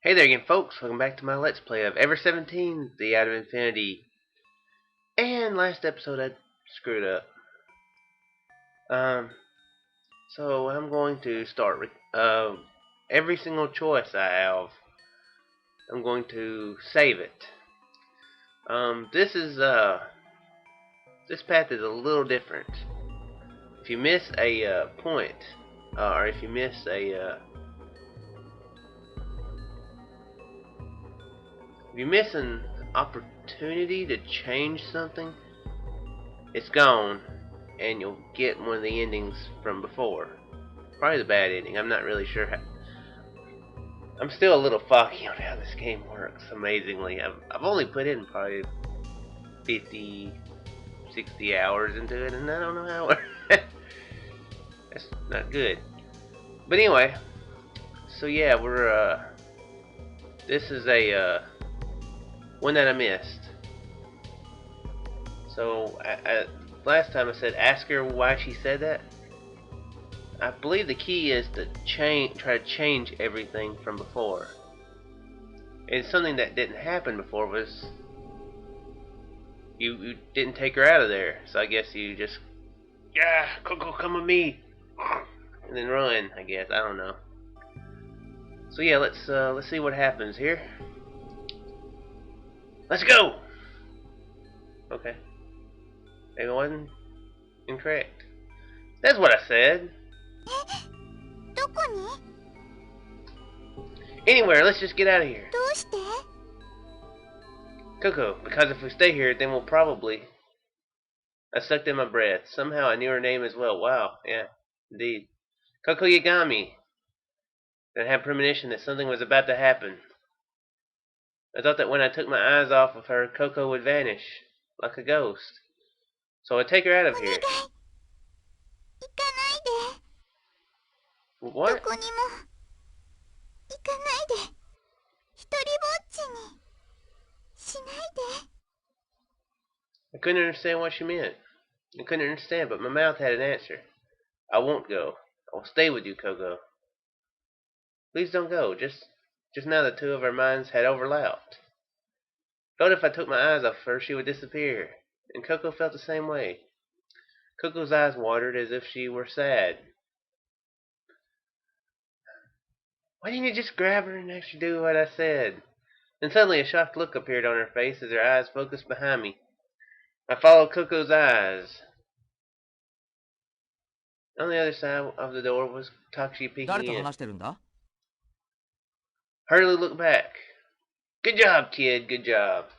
Hey there again, folks. Welcome back to my Let's Play of Ever17, the Out of Infinity. And last episode I screwed up. So I'm going to start with every single choice I have. I'm going to save it. This path is a little different. If you miss a point, or if you miss if you miss an opportunity to change something, it's gone, and you'll get one of the endings from before. Probably the bad ending. I'm not really sure how. I'm still a little foggy on how this game works, amazingly. I've only put in probably 50, 60 hours into it, and I don't know how it works. That's not good. But anyway, so yeah, this is a, one that I missed. So last time I said ask her why she said that. I believe the key is to try to change everything from before. And something that didn't happen before was you didn't take her out of there. So I guess you just, yeah, Coco, come with me, and then run. I guess, I don't know. So yeah, let's see what happens here. Let's go! Okay. Maybe I wasn't incorrect. That's what I said. Anywhere, let's just get out of here. Coco, because if we stay here, then we'll probably... I sucked in my breath. Somehow I knew her name as well. Wow, yeah, indeed. Coco Yagami. I had premonition that something was about to happen. I thought that when I took my eyes off of her, Coco would vanish, like a ghost. So I'd take her out of here. What? I couldn't understand what she meant. I couldn't understand, but my mouth had an answer. I won't go. I will stay with you, Coco. Please don't go. Just now the two of our minds had overlapped. Thought if I took my eyes off her, she would disappear. And Coco felt the same way. Coco's eyes watered as if she were sad. Why didn't you just grab her and actually do what I said? Then suddenly a shocked look appeared on her face as her eyes focused behind me. I followed Coco's eyes. On the other side of the door was Takeshi peeking in. Hurriedly looked back. Good job, kid, good job.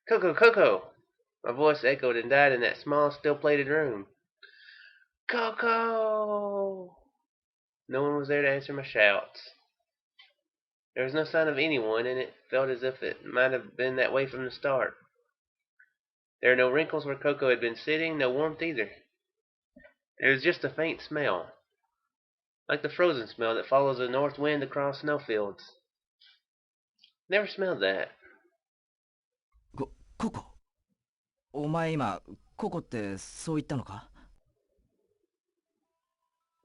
Coco, Coco! My voice echoed and died in that small, still-plated room. Coco! No one was there to answer my shouts. There was no sign of anyone, and it felt as if it might have been that way from the start. There were no wrinkles where Coco had been sitting, no warmth either. There was just a faint smell, like the frozen smell that follows a north wind across snowfields. Never smelled that. Coco? お前今、ココってそう言ったのか?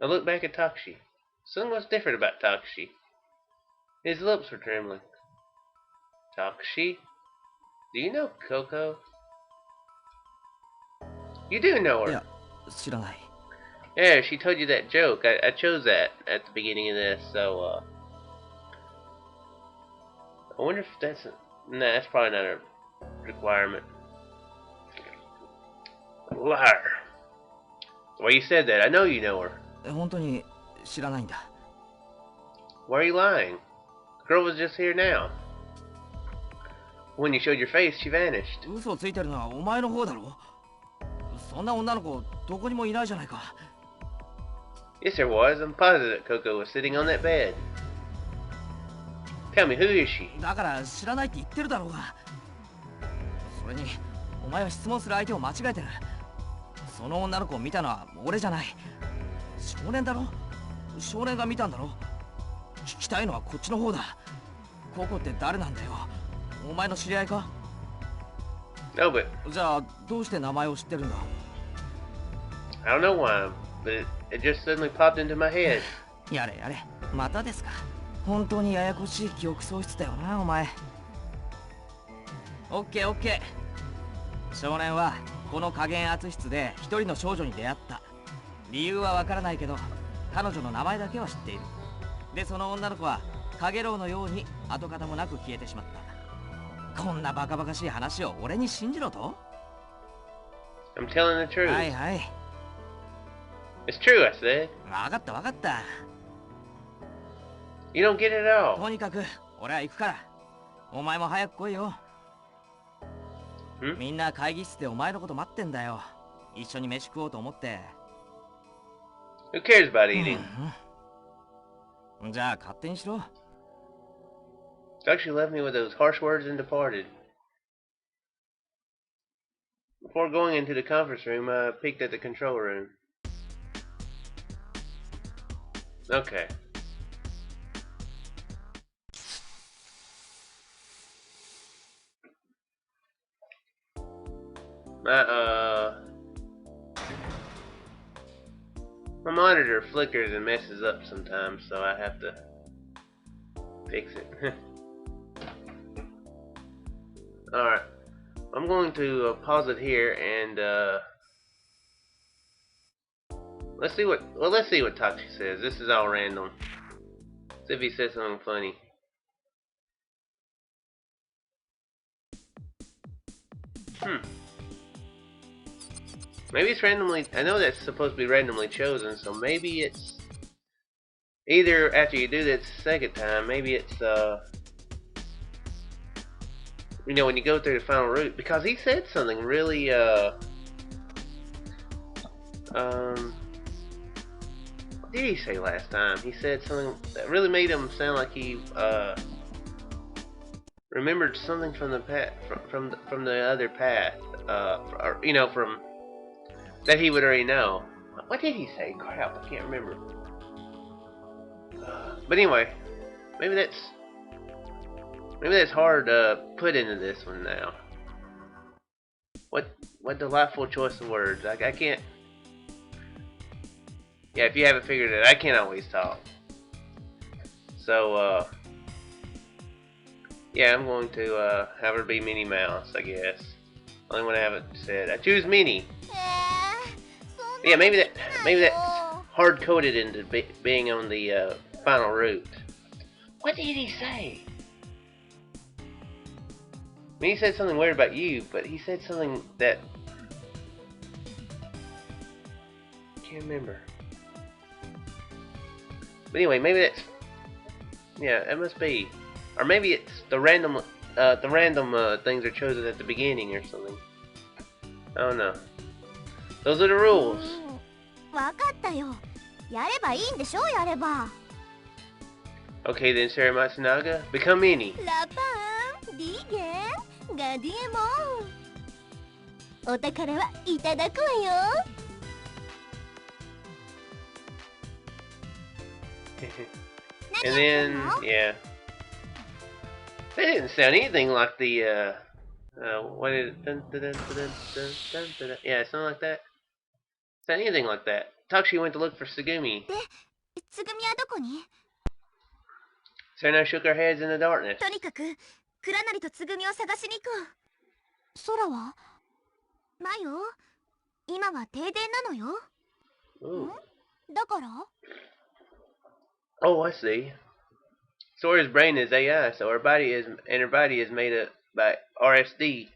I looked back at Takeshi. Something was different about Takeshi. His lips were trembling. Takeshi? Do you know Coco? You do know her. いや、知らない。 Yeah, she told you that joke. I chose that at the beginning of this, so, I wonder if that's... Nah, that's probably not a requirement. Liar. Well, you said that. I know you know her. 本当に知らないんだ。 Why are you lying? The girl was just here now. When you showed your face, she vanished. 嘘をついてるのはお前の方だろ。そんな女の子どこにもいないじゃないか。 Yes, there was. I'm positive Coco was sitting on that bed. Tell me, who is she? だから知らないって言ってるだろうが。それにお前は質問する相手を間違えてる。その女の子を見たのは俺じゃない。少年だろ。少年が見たんだろ。聞きたいのはこっちの方だ。ココって誰なんだよ。お前の知り合いか? No, but じゃあどうして名前を知ってるんだ? I don't know why, but it just suddenly popped into my head. やれやれ、またですか。本当にややこしい記憶喪失だよな、お前。オッケーオッケー。少年はこの加減圧室で一人の少女に出会った。理由はわからないけど、彼女の名前だけは知っている。で、その女の子はカゲロウのように跡形もなく消えてしまった。こんなバカバカしい話を俺に信じろと？ I'm telling the truth. はいはい。It's true, I said. わかったわかった。You don't get it at all. とにかく俺は行くから。お前も早く来いよ。みんな会議室でお前のこと待ってんだよ。一緒に飯食おうと思って。Who cares about eating? じゃあ勝手にしろ。Actually left me with those harsh words and departed. Before going into the conference room, I peeked at the control room. Okay. My monitor flickers and messes up sometimes, so I have to fix it. Alright, I'm going to pause it here and let's see what Tachi says. This is all random. See if he says something funny. Maybe it's randomly. I know that's supposed to be randomly chosen, so maybe it's either after you do this second time. Maybe it's you know, when you go through the final route, because he said something really what did he say last time? He said something that really made him sound like he remembered something from the path, from the other path, or you know, from that he would already know. What did he say? Crap, I can't remember. But anyway, maybe that's hard to put into this one now. What delightful choice of words. I can't. Yeah, if you haven't figured it, I can't always talk. So yeah, I'm going to have her be Minnie Mouse, I guess. Only one I haven't said. I choose Minnie. Yeah, maybe that's hard coded into being on the final route. What did he say? I mean, he said something weird about you, but he said something that can't remember. But anyway, maybe that's, yeah, it must be, or maybe it's the random things are chosen at the beginning or something. I don't know. Those are the rules. わかったよ。やればいいんでしょ、やれば。Okay then, Sarah Matsunaga, become Minnie. ラパン、リーゲン、ガディエモン。お宝はいただくわよ。And then, yeah, they didn't sound anything like the what is it? Dun, dun, dun, dun, dun, dun, dun, dun. Yeah, something like that. Sound anything like that. Takushi went to look for Tsugumi. で、つぐみはどこに？ Sarah shook her heads in the darkness. とにかく、倉成とつぐみを探しに行こう。空は？マヨ、今は停電なのよ。ん？だから？ Oh, I see. Sora's brain is AI, so her body is made up by RSD,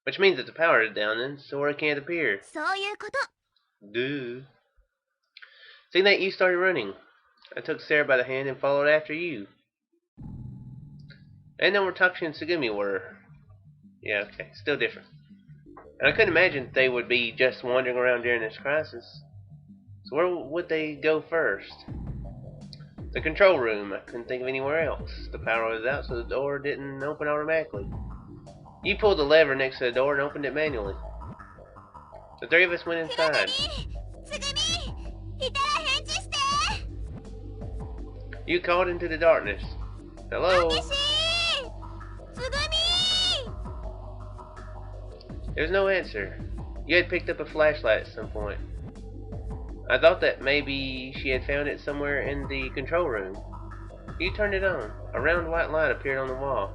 which means that the power is down and Sora can't appear. そういうこと。 Duh. Seeing that, you started running. I took Sarah by the hand and followed after you. And then where Takushi and Tsugumi were. Yeah, okay, still different. And I couldn't imagine they would be just wandering around during this crisis. So where would they go first? The control room. I couldn't think of anywhere else. The power was out, so the door didn't open automatically. You pulled the lever next to the door and opened it manually. The three of us went inside. You called into the darkness. Hello? There's no answer. You had picked up a flashlight at some point. I thought that maybe she had found it somewhere in the control room. You turned it on. A round white light appeared on the wall.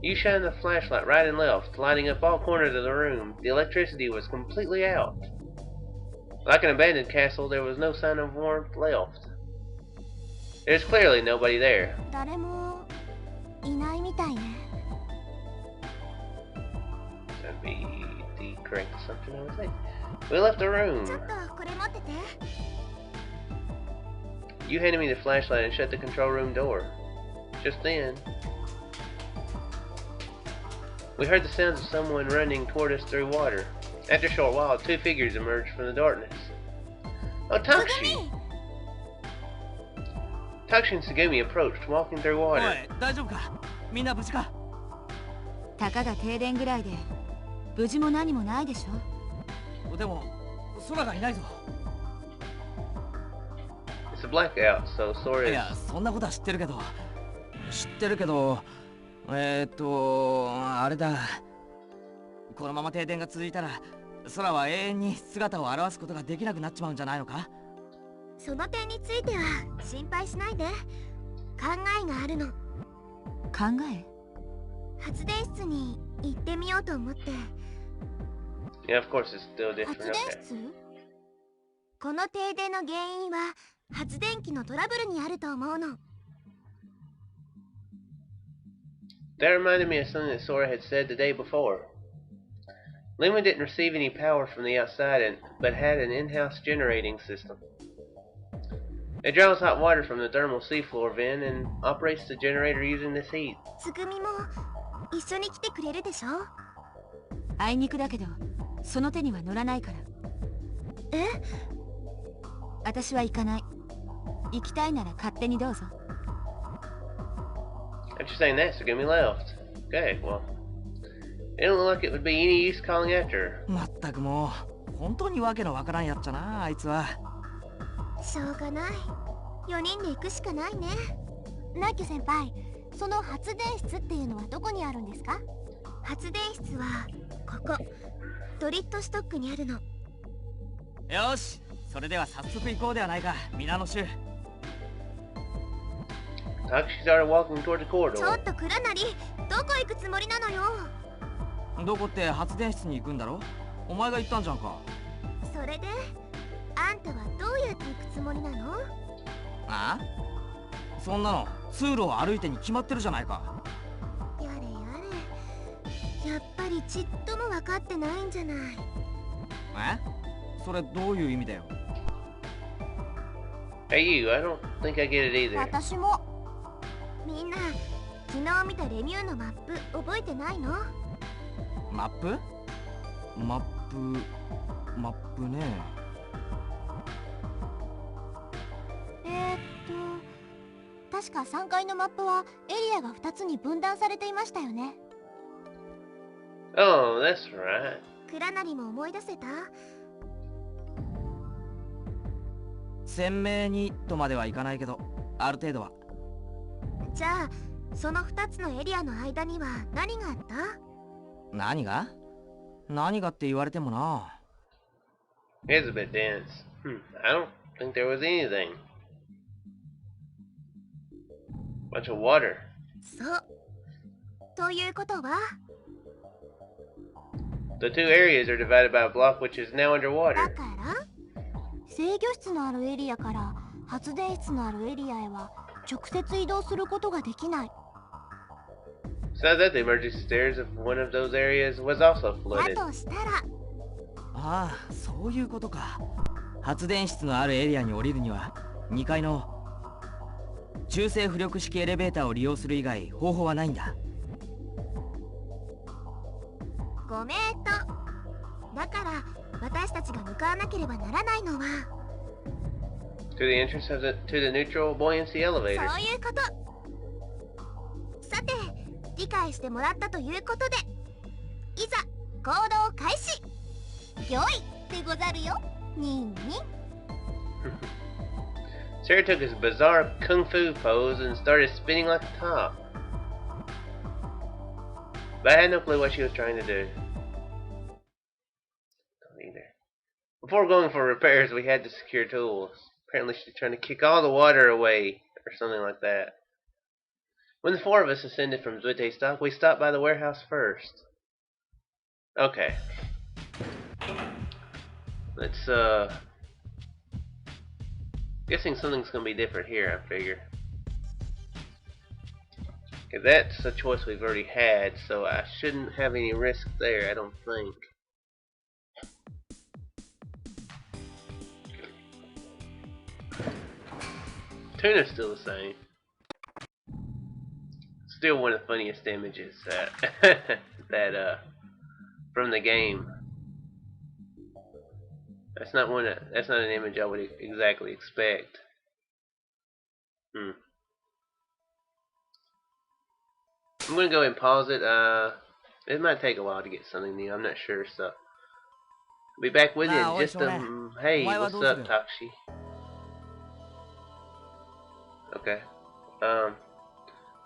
You shined the flashlight right and left, lighting up all corners of the room. The electricity was completely out. Like an abandoned castle, there was no sign of warmth left. There's clearly nobody there. 誰もいないみたいね。 That'd be the correct assumption, I would say. We left the room. ちょっとこれ持ってて。 You handed me the flashlight and shut the control room door. Just then, we heard the sounds of someone running toward us through water. After a short while, two figures emerged from the darkness. Oh, Takushi! Takushi and Tsugumi approached, walking through water. おい、大丈夫か？みんな無事か？たかが停電ぐらいで無事も何もないでしょ。でも空がいないぞ。It's a blackout, so Sora い is... や、そんなことは知ってるけど、あれだ。このまま停電が続いたら、空は永遠に姿を現すことができなくなっちまうんじゃないのか？その点については心配しないで。考えがあるの。考え？発電室に行ってみようと思って。Yeah, of course it's still different. 発電室？この停電の原因は発電機のトラブルにあると思うの。That reminded me of something that Sora had said the day before. LeMU didn't receive any power from the outside, but had an in-house generating system. It draws hot water from the thermal seafloor vent and operates the generator using this heat. つぐみも一緒に来てくれるでしょ？あいにくだけど、その手には乗らないから。え？私は行かない。行きたいなら勝手にどうぞ。After saying that, Tsugumi left. Okay, well, it didn't look like it would be any use calling after her. まったくもう、本当にわけのわからんやっちゃな、あいつは。しょうがない。4人で行くしかないね。ナッキュ先輩、その発電室っていうのはどこにあるんですか？発電室はここ、ドリットストックにあるの。よし、それでは早速行こうではないか、皆の衆。Takushi started walking toward the ちょ corridor. っと倉なり、どこ行くつもりなのよ。どこって発電室に行くんだろ？お前が言ったんじゃんか。それで、あんたはどうやって行くつもりなの？あ？そんなの通路を歩いてに決まってるじゃないか。やれやれ、やっぱりちっとも分かってないんじゃない。え？それどういう意味だよ。Hey you, I don't think I get it either. 私も。みんな、昨日見たレミューのマップ覚えてないの？マップね。確か3階のマップはエリアが2つに分断されていましたよね。Oh, that's right. 倉なりも思い出せた？鮮明にとまではいかないけど、ある程度は。じゃあ、その2つのエリアの間には何があった？何がって言われてもな。It's a bit dense. I don't think there was anything. Bunch of water. そう。ということは？ The two areas are divided by a block which is now だ underwater. から制御室のあるエリアから発電室のあるエリアへは直接移動することができない。So that the emergency stairs of one of those areas was also だ flooded. としたら、ああ、そういうことか。発電室のあるエリアに降りるには2階の中性浮力式エレベーターを利用する以外方法はないんだ。ごめんと。だから私たちが向かわなければならないのは To the entrance of to the neutral buoyancy elevator. そういうこと。さて、理解してもらったということで、いざ行動開始。よいでござるよ、ニンニン。Sarah took his bizarre kung fu pose and started spinning like a top. But I had no clue what she was trying to do. Don't either. Before going for repairs, we had to secure tools. Apparently she's trying to kick all the water away or something like that. When the four of us ascended from Zuite stock, we stopped by the warehouse first. Okay. Let's, guessing something's gonna be different here, I figure. Okay, that's a choice we've already had, so I shouldn't have any risk there, I don't think. Tuna's still the same. Still one of the funniest images that from the game. That's not an image I would exactly expect. I'm gonna go ahead and pause it. It might take a while to get something new. I'm not sure, so I'll be back with you in just a. Hey, what's up, Takshi? Okay.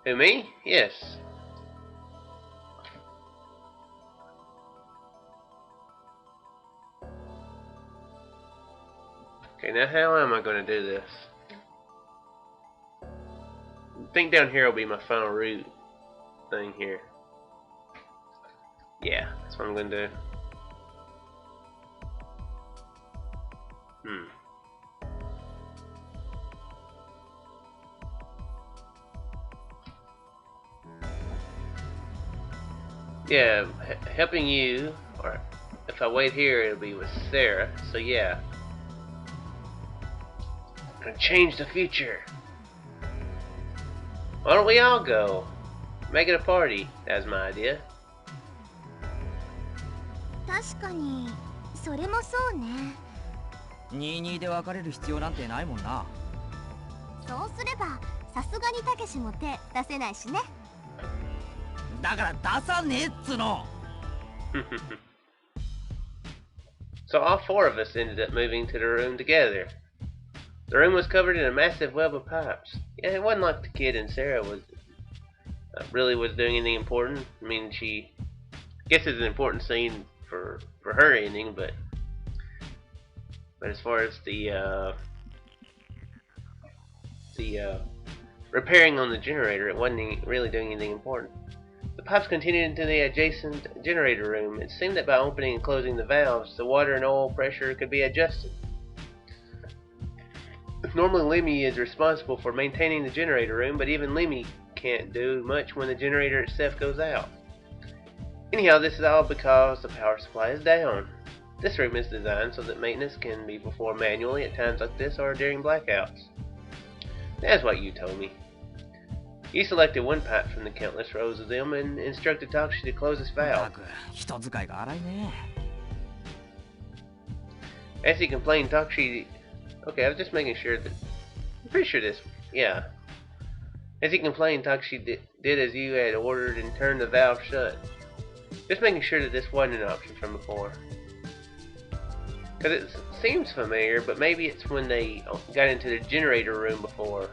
Who, me? Yes. Okay, now how am I going to do this? I think down here will be my final route thing here. Yeah, that's what I'm going to do. Yeah, helping you, or if I wait here, it'll be with Sarah. So yeah, I'm gonna change the future. Why don't we all go? Make it a party. That's my idea. 確かにそれもそうね。22で別れる必要なんてないもんな。そうすればさすがにたけしも手出せないしね。だから出さねえっつの。So all four of us ended up moving to the room together. The room was covered in a massive web of pipes. Yeah, it wasn't like the kid and Sarah was doing anything important. I mean, I guess it's an important scene for her ending, but as far as the repairing on the generator, it wasn't really doing anything important. The pipes continued into the adjacent generator room. It seemed that by opening and closing the valves, the water and oil pressure could be adjusted. Normally LeMU is responsible for maintaining the generator room, but even LeMU can't do much when the generator itself goes out. Anyhow, this is all because the power supply is down. This room is designed so that maintenance can be performed manually at times like this or during blackouts. That's what you told me. You selected one pipe from the countless rows of them and instructed Takshi to close its valve. As he complained, Takshi... Okay, I was just making sure that... I'm pretty sure this... Yeah. As he complained, Takshi did as you had ordered and turned the valve shut. Just making sure that this wasn't an option from before. Because it seems familiar, but maybe it's when they got into the generator room before.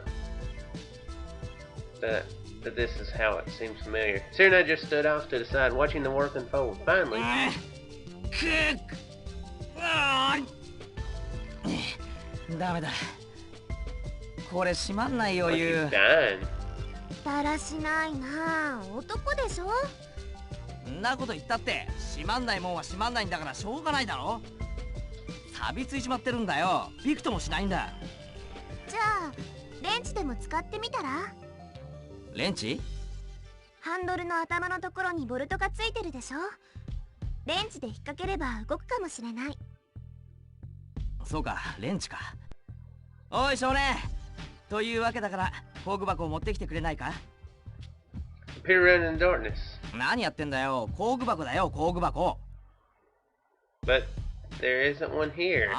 That this is how it seems familiar. Sarah and I just stood off to the side watching the work unfold. Finally... ダメだ。これ閉まんないよ、ゆう。だらしないな。男でしょ。んなこと言ったって閉まんないもんは閉まんないんだからしょうがないだろ。錆びついちまってるんだよ。びくともしないんだ。じゃあレンチでも使ってみたら？レンチ？ハンドルの頭のところにボルトがついてるでしょ。レンチで引っ掛ければ動くかもしれない。そうか、レンチか。おい少年、というわけだから工具箱を持ってきてくれないか？ Appear around in darkness. 何やってんだよ、工具箱だよ、工具箱。But there isn't one here.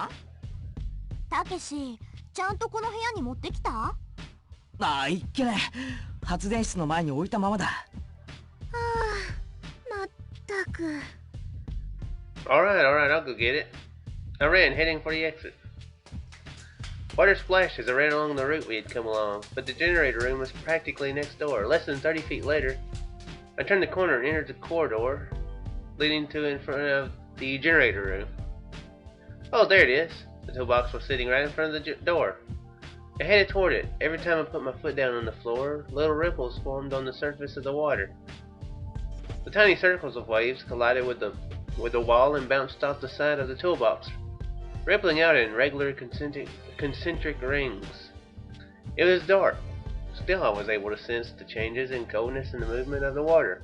たけし、ちゃんとこの部屋に持ってきた？ああ、いっけね。発電室の前に置いたままだ。はあ、まったく。Alright, I'll go get it. I ran, heading for the exit. Water splashed as I ran along the route we had come along, but the generator room was practically next door. Less than 30 feet later, I turned the corner and entered the corridor leading to in front of the generator room. Oh, there it is. The toolbox was sitting right in front of the door. I headed toward it. Every time I put my foot down on the floor, little ripples formed on the surface of the water. The tiny circles of waves collided with the wall and bounced off the side of the toolbox, rippling out in regular concentric rings. It was dark. Still, I was able to sense the changes in coldness and the movement of the water.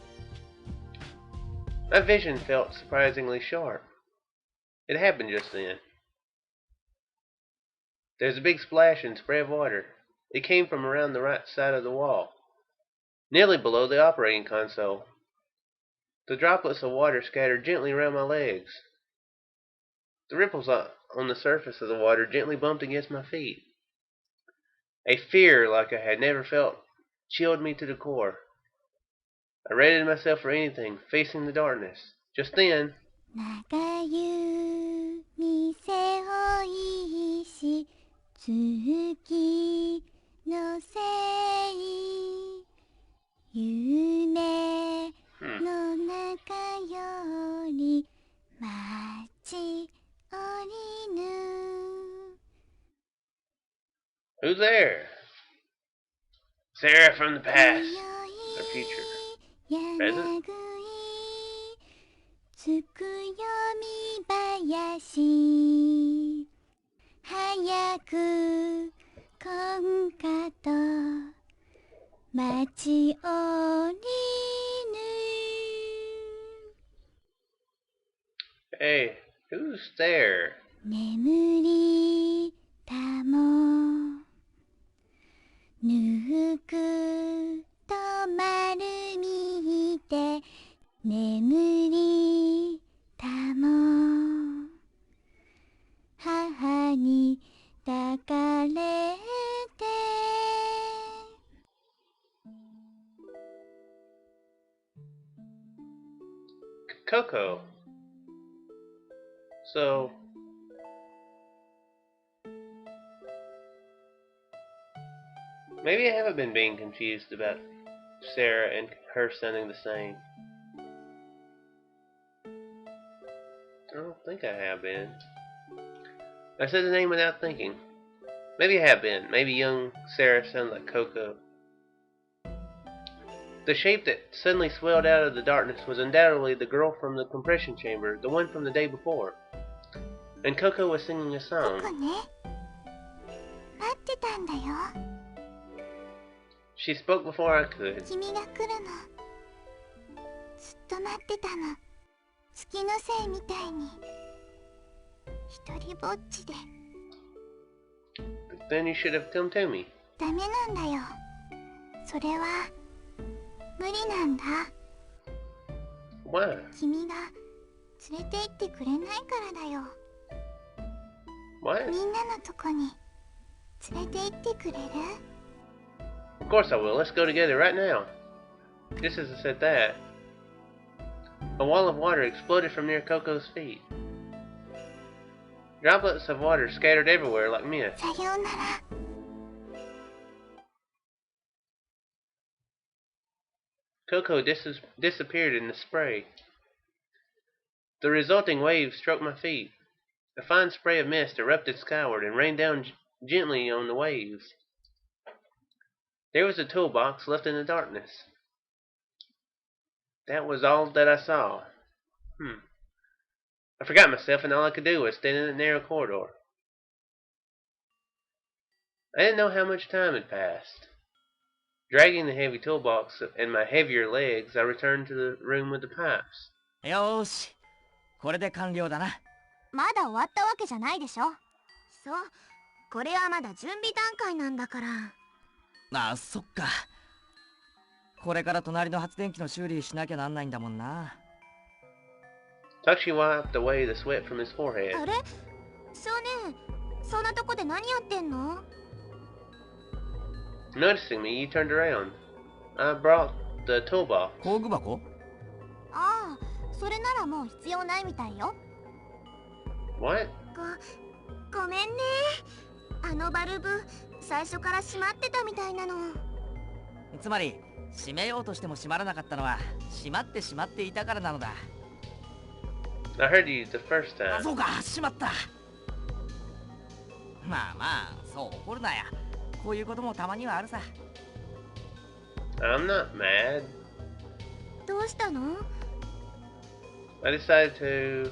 My vision felt surprisingly sharp. It happened just then. There's a big splash and spray of water. It came from around the right side of the wall, nearly below the operating console. The droplets of water scattered gently around my legs. The ripples on the surface of the water gently bumped against my feet. A fear like I had never felt chilled me to the core. I readied myself for anything, facing the darkness. Just then, 長湯店をいし月のせい夢の中より待ち降りぬ who's there? Sarah from the past, or future. Present? つくよみ林早く今夏と待ち降りぬ Hey, who's there? 眠りたもぬくと丸みて眠りたも母に抱かれて Coco. So maybe I haven't been being confused about Sarah and her sounding the same. I don't think I have been. I said the name without thinking. Maybe I have been. Maybe young Sarah sounds like Coco. The shape that suddenly swelled out of the darkness was undoubtedly the girl from the compression chamber, the one from the day before. And Coco was singing a song. She spoke before I could. 君が来るの。ずっと待ってたの。月のせいみたいに。一人ぼっちで。But then you should have come to me. ダメなんだよ。それは無理なんだ。Why? 君が連れて行ってくれないからだよ。What? みんなのとこに連れて行ってくれる？ Of course I will. Let's go together right now. Just as I said that, a wall of water exploded from near Coco's feet. Droplets of water scattered everywhere like mist. Coco disappeared in the spray. The resulting waves struck my feet. A fine spray of mist erupted skyward and rained down gently on the waves. There was a toolbox left in the darkness. That was all that I saw. I forgot myself and all I could do was stand in the narrow corridor. I didn't know how much time had passed. Dragging the heavy toolbox and my heavier legs, I returned to the room with the pipes. よーし、これで完了だな。まだ終わったわけじゃないでしょ。そう、これはまだ準備段階なんだから。あ、そっか。これから隣の発電機の修理しなきゃなんないんだもんな。Takushi wiped away the sweat from his forehead. あれ？少年、そんなとこで何やってんの？ Noticing me, you turned around. I brought the toolbox. 工具箱？ああ、それならもう必要ないみたいよ。What? ごめんね。あのバルブ、最初から閉まってたみたいなの。つまり、閉めようとしても閉まらなかったのは、閉まってしまっていたからなのだ。I heard you the first time. そうか、閉まった。まあまあ、そう怒るなや。こういうこともたまにはあるさ。 I'm not mad. どうしたの？ I decided to...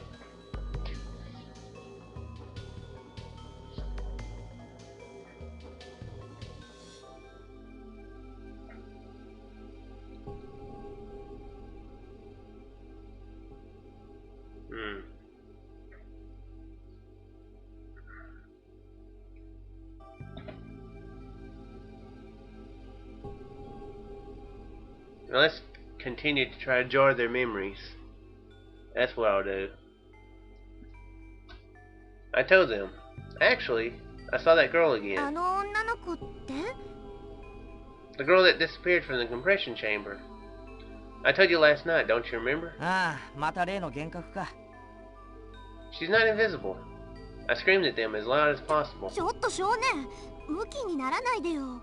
Now let's continue to try to jar their memories. That's what I'll do. I told them. Actually, I saw that girl あ again. の女の子って？ The girl that disappeared from the compression chamber. I told you last night, don't you remember? ああ、また例の幻覚か。 She's not invisible. I screamed at them as loud as possible. ちょっと少年、ムキにならないでよ。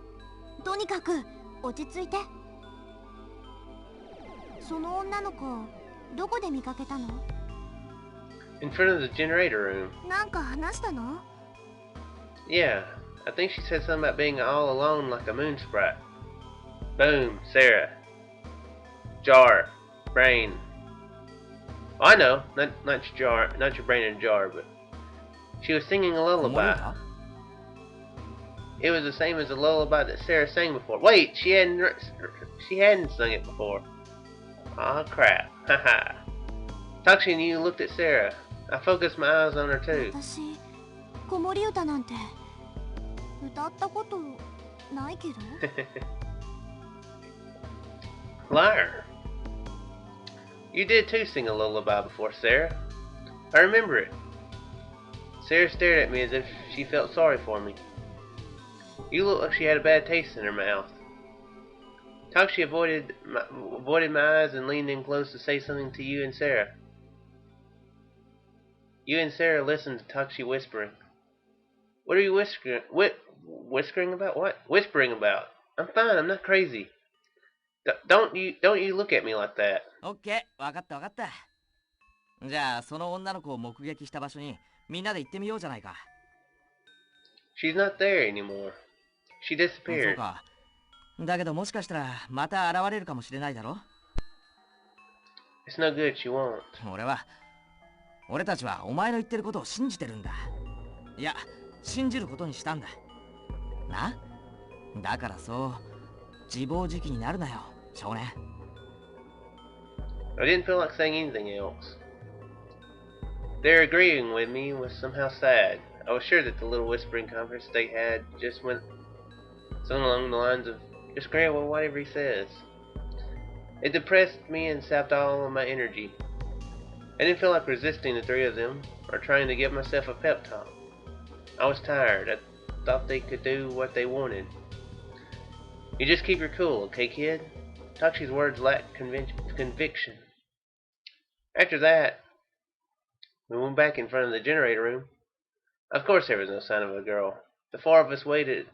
とにかく落ち着いて。その女の子、どこで見かけたの？ In front of the generator room. なんか話したの？ Yeah, I think she said something about being all alone like a moon sprite. Boom, Sarah. Jar, brain. Oh, I know, not your jar, not your brain in a jar, but she was singing a 思い lullaby. 出？ It was the same as the lullaby that Sarah sang before. Wait, she hadn't sung it before. Aw, crap. Haha. Taxi and you looked at Sarah. I focused my eyes on her too. 私、子守歌なんて歌ったことないけど。Liar. You did too sing a lullaby before, Sarah. I remember it. Sarah stared at me as if she felt sorry for me. You looked like she had a bad taste in her mouth. Taxi avoided my eyes and leaned in close to say something to you and Sarah. You and Sarah listened to Taxi whispering. What are you whispering? Whispering about? What? Whispering about? I'm fine. I'm not crazy. Don't you look at me like that. オッケー、わかったわかった。じゃあその女の子を目撃した場所にみんなで行ってみようじゃないか。 She's not there anymore. She そう disappeared. か。だけどもしかしたらまた現れるかもしれないだろ。 It's no good. She won't. 俺たちはお前の言ってることを信じてるんだ。いや、信じることにしたんだ。な？だからそう自暴自棄になるなよ、少年。 I didn't feel like saying anything else. Their agreeing with me was somehow sad. I was sure that the little whispering conference they had just went something along the lines of, just grant whatever he says. It depressed me and sapped all of my energy. I didn't feel like resisting the three of them, or trying to give myself a pep talk. I was tired. I thought they could do what they wanted. You just keep your cool, okay, kid? Takshi's words lacked conviction. After that, we went back in front of the generator room. Of course there was no sign of a girl. The four of us waited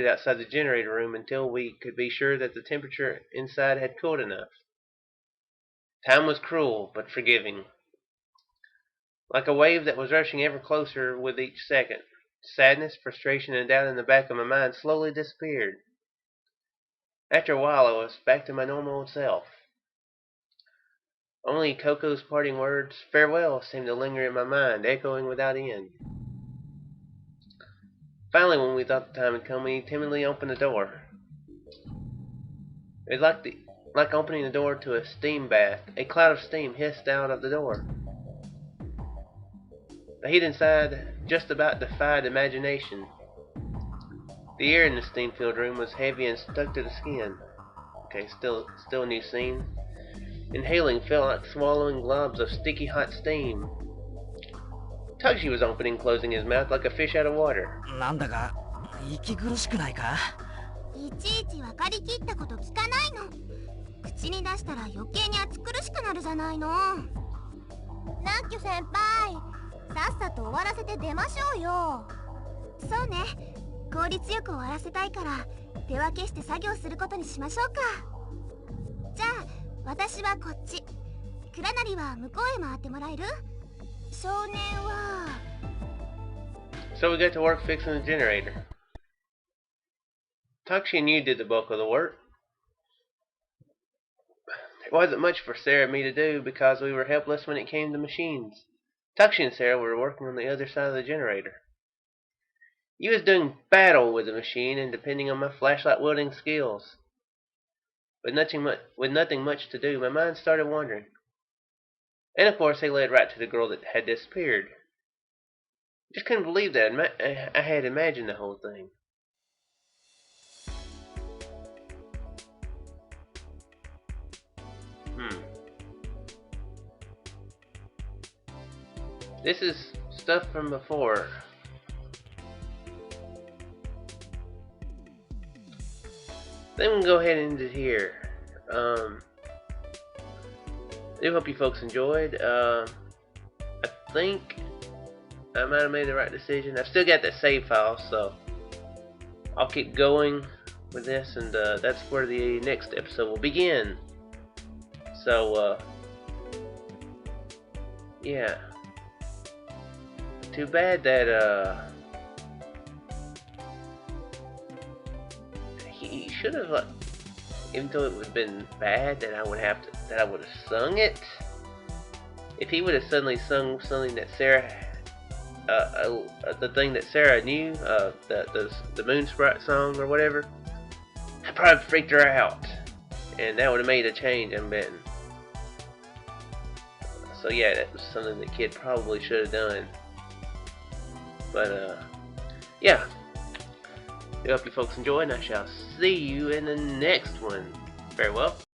outside the generator room until we could be sure that the temperature inside had cooled enough. Time was cruel, but forgiving. Like a wave that was rushing ever closer with each second. Sadness, frustration, and doubt in the back of my mind slowly disappeared. After a while, I was back to my normal self. Only Coco's parting words, farewell, seemed to linger in my mind, echoing without end. Finally, when we thought the time had come, we timidly opened the door. It was like opening the door to a steam bath. A cloud of steam hissed out of the door. The heat inside just about defied imagination. The air in the steam-filled room was heavy and stuck to the skin. Okay, still a new scene. Inhaling felt like swallowing globs of sticky hot steam. Tugshi was opening and closing his mouth like a fish out of water. なんだか息苦しくないか？いちいち分かりきったこと聞かないの。口に出したら余計に暑苦しくなるじゃないの。ナッキョ先輩、さっさと終わらせて出ましょうよ。そうね、効率よく終わらせたいから手分けして作業することにしましょうか。じゃあ私はこっち、倉成は向こうへ回ってもらえる？少年は。 So we got to work fixing the generator. Takushi and you did the bulk of the work. There wasn't much for Sarah and me to do because we were helpless when it came to machines. Takushi and Sarah were working on the other side of the generator. You was doing battle with the machine and depending on my flashlight wielding skills. With nothing much to do, my mind started wandering. And of course, they led right to the girl that had disappeared. Just couldn't believe that I had imagined the whole thing. This is stuff from before. Then we'll go ahead and end it here. I do hope you folks enjoyed. I think I might have made the right decision. I've still got that save file, so I'll keep going with this, and that's where the next episode will begin. So, yeah. Too bad that, he should have, even though it would have been bad that I would have sung it. If he would have suddenly sung something that Sarah, the thing that Sarah knew, the Moon Sprite song or whatever, I probably freaked her out, and that would have made a change, I'm betting. So yeah, that was something the kid probably should have done. But yeah. I hope you folks enjoy, and I shall see you in the next one. Farewell.